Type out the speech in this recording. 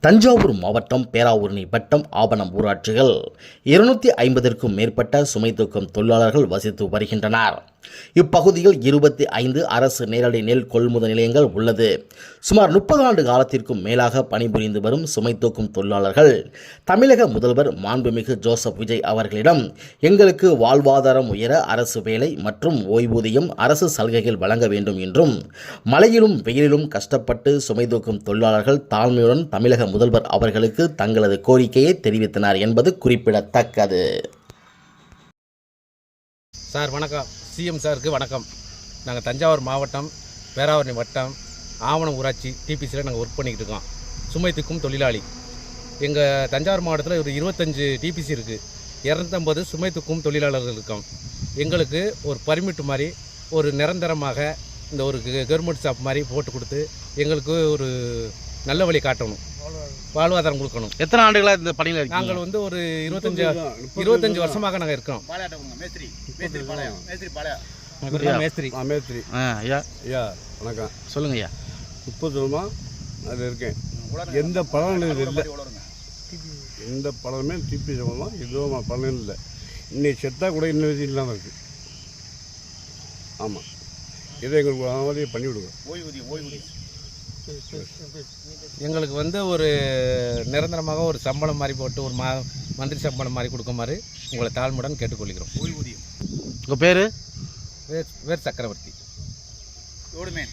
தஞ்சாவூர் மாவட்டம் பேராவூரணி வட்டம் ஆபணம் ஊராட்சிகள் 250க்கும் மேற்பட்ட சுமை தூக்கும் தொழிலாளர்கள் வசித்து வருகின்றனர். இப்பகுதியில் 25 அரசு நேரடி நெல் கொள்முதல் நிலையங்கள் உள்ளது. சுமார் 30 ஆண்டு காலத்திற்கும் மேலாக பணிபுரிந்து வரும் சுமை தூக்கும் தொழிலாளர்கள் தமிழக முதல்வர் மாண்புமிகு ஜோசப் விஜய் அவர்களிடம் எங்களுக்கு வாழ்வாதாரம் உயர அரசு வேலை மற்றும் ஓய்வூதியம் அரசு சலுகைகள் வழங்க வேண்டும் என்றும், மழையிலும் வெயிலிலும் கஷ்டப்பட்டு சுமை தூக்கும் தொழிலாளர்கள் தாழ்மையுடன் தமிழக முதல்வர் அவர்களுக்கு தங்களது கோரிக்கையை தெரிவித்தனர் என்பது குறிப்பிடத்தக்கது. சார் வணக்கம். சிஎம் சாருக்கு வணக்கம். நாங்கள் தஞ்சாவூர் மாவட்டம் பேராவூரணி வட்டம் ஆவணம் ஊராட்சி டிபிசியில் நாங்கள் ஒர்க் பண்ணிக்கிட்டு இருக்கோம். சுமை தூக்கும் தொழிலாளி. எங்கள் தஞ்சாவூர் மாவட்டத்தில் ஒரு 25 டிபிசி இருக்குது. 250 சுமை தூக்கும் தொழிலாளர்கள் இருக்கோம். எங்களுக்கு ஒரு பர்மிட் மாதிரி ஒரு நிரந்தரமாக இந்த ஒரு கவர்மெண்ட் ஷாப் மாதிரி போட்டு கொடுத்து எங்களுக்கு ஒரு நல்ல வழி காட்டணும், வாழ்வாதாரம் கொடுக்கணும். எத்தனை ஆண்டுகளாக இந்த பணியில் நாங்கள் வந்து ஒரு 25 வருஷமாக நாங்கள் இருக்கோம். மேஸ்திரி ஐயா வணக்கம். சொல்லுங்க ஐயா. 30 வருஷமாக அதில் இருக்கேன். எந்த பலனும் இல்லை, எந்த பலனுமே டிபி சொல்லலாம் எதுவும் பலனும் இல்லை. இன்னைக்கு செத்தா கூட இன்னும் இது இல்லாமல் இருக்குது. ஆமாம், இதை எங்களுக்கு மாதிரி பண்ணிவிடுங்க. எங்களுக்கு வந்து ஒரு நிரந்தரமாக ஒரு சம்பளம் மாதிரி போட்டு ஒரு மந்திரி சம்பளம் மாதிரி கொடுக்குமாறு உங்களை தாழ்மையுடன் கேட்டுக்கொள்கிறோம். ஓய்வூதியம். உங்கள் பேர்? வேர் சக்கரவர்த்தி. ரோடுமேன்.